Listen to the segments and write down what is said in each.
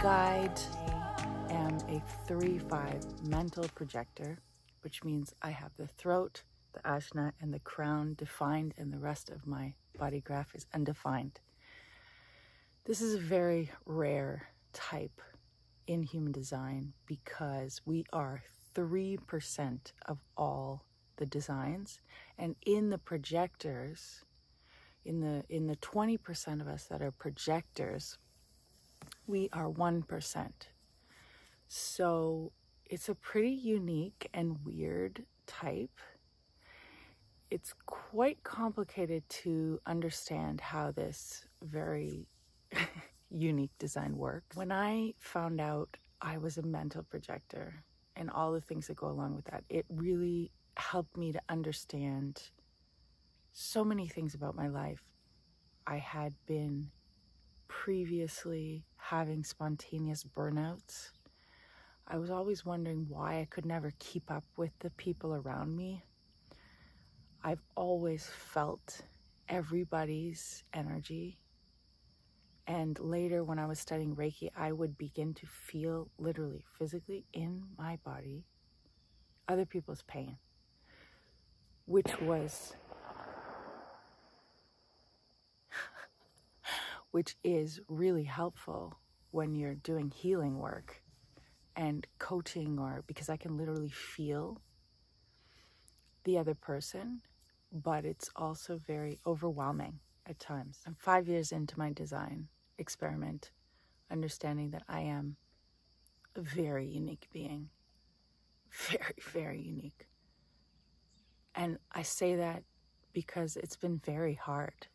guide. I am a 3-5 mental projector, which means I have the throat, the ajna, and the crown defined, and the rest of my body graph is undefined. This is a very rare type in human design because we are 3% of all the designs, and in the projectors, in the 20% of us that are projectors, we are 1%. So it's a pretty unique and weird type. It's quite complicated to understand how this very unique design works. When I found out I was a mental projector and all the things that go along with that, it really helped me to understand so many things about my life. I had been previously having spontaneous burnouts. I was always wondering why I could never keep up with the people around me. I've always felt everybody's energy. And later when I was studying Reiki, I would begin to feel literally, physically in my body, other people's pain, which is really helpful when you're doing healing work and coaching, or because I can literally feel the other person, but it's also very overwhelming at times. I'm 5 years into my design experiment, understanding that I am a very unique being, very, very unique. And I say that because it's been very hard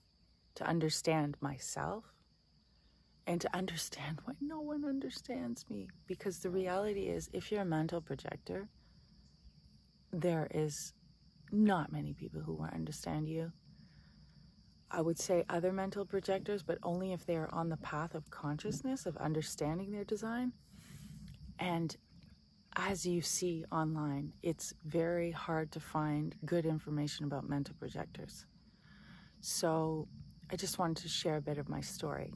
to understand myself and to understand why no one understands me. Because the reality is, if you're a mental projector, there is not many people who will understand you. I would say other mental projectors, but only if they are on the path of consciousness, of understanding their design. And as you see online, it's very hard to find good information about mental projectors. So I just wanted to share a bit of my story.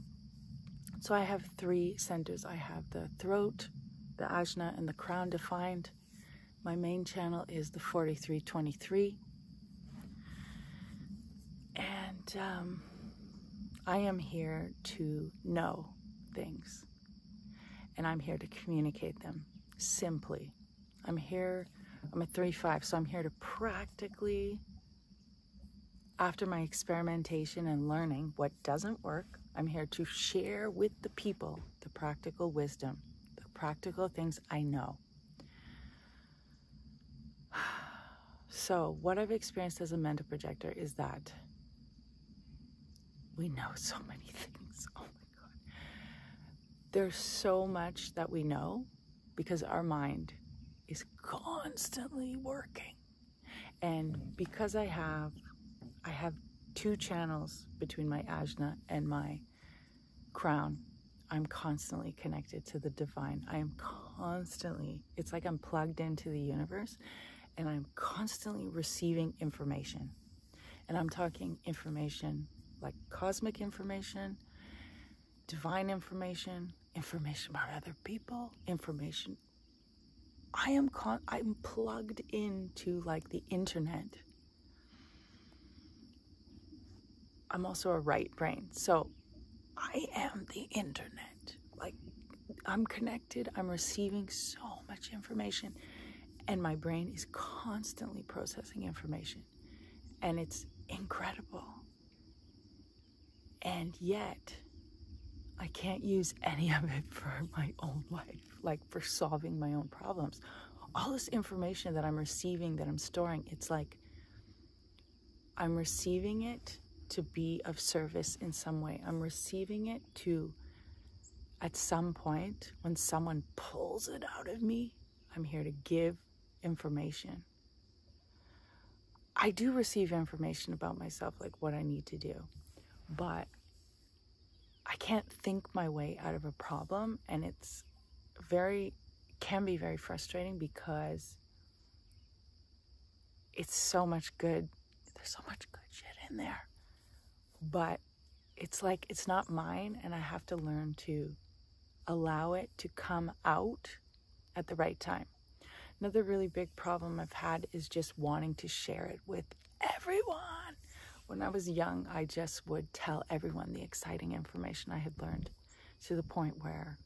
So I have 3 centers. I have the throat, the ajna, and the crown defined. My main channel is the 4323. And I am here to know things. And I'm here to communicate them simply. I'm a 3-5, so I'm here to practically, after my experimentation and learning what doesn't work, I'm here to share with the people the practical wisdom, the practical things I know. So what I've experienced as a mental projector is that we know so many things. Oh my God. There's so much that we know because our mind is constantly working. And because I have 2 channels between my ajna and my crown, I'm constantly connected to the divine. I am constantly, it's like I'm plugged into the universe, and I'm constantly receiving information. And I'm talking information like cosmic information, divine information, information about other people, information. I'm plugged into like the internet. I'm also a right brain, so I am the internet. Like, I'm connected, I'm receiving so much information, and my brain is constantly processing information, and it's incredible. And yet, I can't use any of it for my own life, like for solving my own problems. All this information that I'm receiving, that I'm storing, it's like I'm receiving it to be of service in some way. I'm receiving it to, at some point, when someone pulls it out of me, I'm here to give information. I do receive information about myself, like what I need to do, but I can't think my way out of a problem, and can be very frustrating because it's so much good. There's so much good shit in there, but it's like it's not mine, and I have to learn to allow it to come out at the right time. Another really big problem I've had is just wanting to share it with everyone. When I was young, I just would tell everyone the exciting information I had learned, to the point where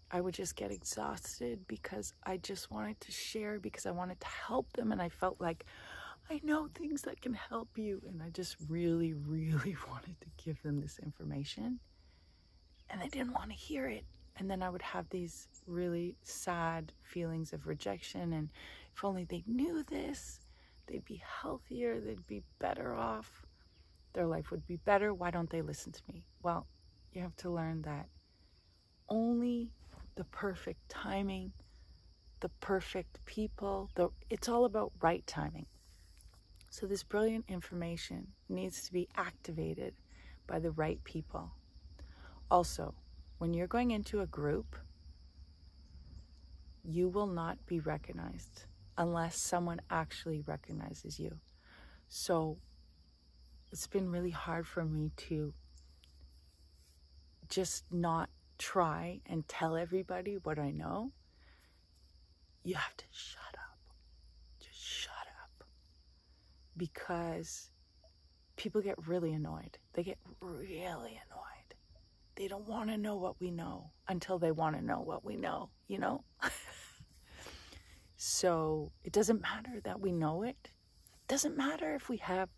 I would just get exhausted because I just wanted to share, because I wanted to help them, and I felt like I know things that can help you, and I just really, really wanted to give them this information, and they didn't want to hear it. And then I would have these really sad feelings of rejection, and if only they knew this, they'd be healthier, they'd be better off, their life would be better. Why don't they listen to me? Well, you have to learn that only the perfect timing, the perfect people, it's all about right timing. So this brilliant information needs to be activated by the right people. Also, when you're going into a group, you will not be recognized unless someone actually recognizes you. So it's been really hard for me to just not try and tell everybody what I know. You have to shut up. Just shut up. Because people get really annoyed. They get really annoyed. They don't want to know what we know until they want to know what we know, you know? So it doesn't matter that we know it. It doesn't matter if we have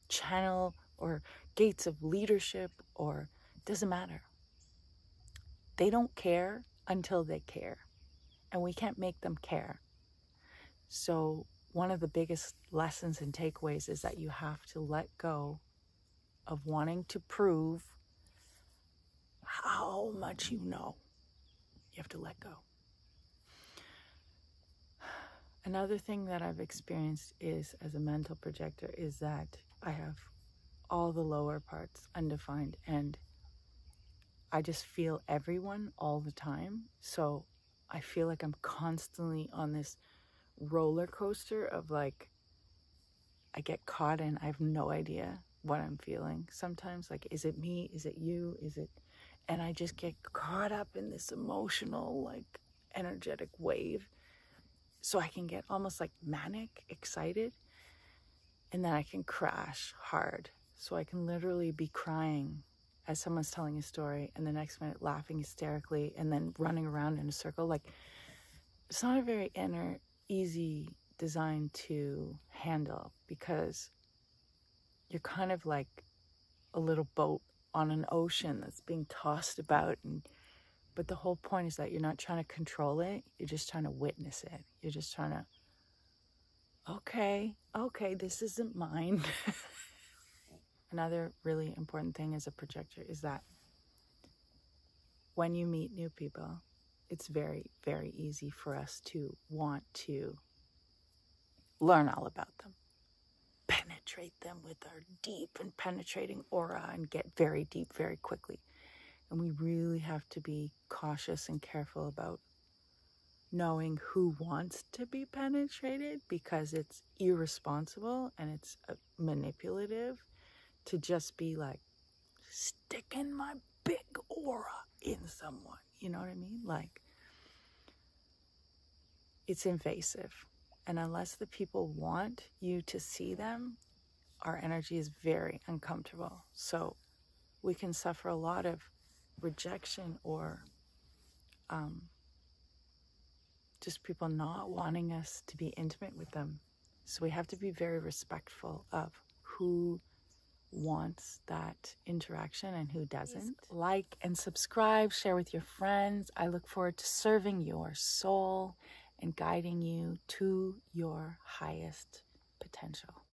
channel or gates of leadership, or it doesn't matter. They don't care until they care, and we can't make them care. So one of the biggest lessons and takeaways is that you have to let go of wanting to prove how much you know. You have to let go. Another thing that I've experienced is, as a mental projector, is that I have all the lower parts undefined, and I just feel everyone all the time. So I feel like I'm constantly on this roller coaster of like, I get caught in, I have no idea what I'm feeling sometimes. Like, is it me? Is it you? Is it? And I just get caught up in this emotional, like, energetic wave. So I can get almost like manic, excited, and then I can crash hard. So I can literally be crying as someone's telling a story, and the next minute laughing hysterically, and then running around in a circle. Like, it's not a very easy design to handle, because you're kind of like a little boat on an ocean that's being tossed about, but the whole point is that you're not trying to control it, you're just trying to witness it. You're just trying to, okay, this isn't mine. Another really important thing as a projector is that when you meet new people, it's very, very easy for us to want to learn all about them, penetrate them with our deep and penetrating aura, and get very deep very quickly. And we really have to be cautious and careful about knowing who wants to be penetrated, because it's irresponsible and it's manipulative to just be like sticking my big aura in someone. You know what I mean? Like, it's invasive. And unless the people want you to see them, our energy is very uncomfortable. So we can suffer a lot of rejection, or just people not wanting us to be intimate with them. So we have to be very respectful of who wants that interaction and who doesn't. Like and subscribe, share with your friends. I look forward to serving your soul and guiding you to your highest potential.